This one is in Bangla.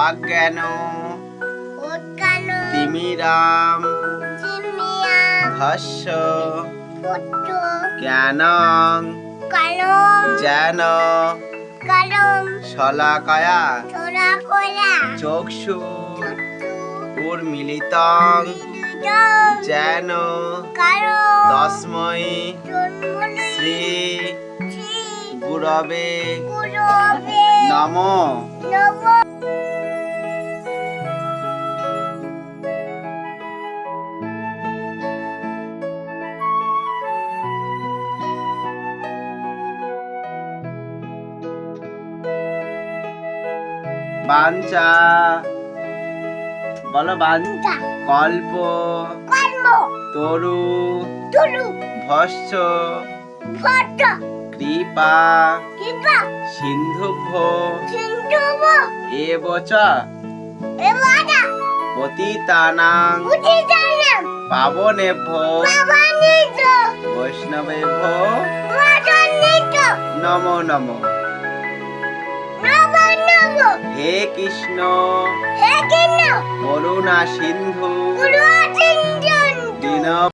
অজ্ঞান তিমিরাম ধস্য জ্ঞানং জ্ঞান শলাকায়া চক্ষু উন্মীলিতং যেন তস্मै শ্রী গুরবে নমঃ। বাঞ্ছা বলো বাঞ্ছা কল্প তরু ভস্য কৃপা সিন্ধুভ্য এব চ পতিতানাং পাবনেভ্যো বৈষ্ণবেভ্যো নমো নমঃ। হে কৃষ্ণ করুণা সিন্ধু দীন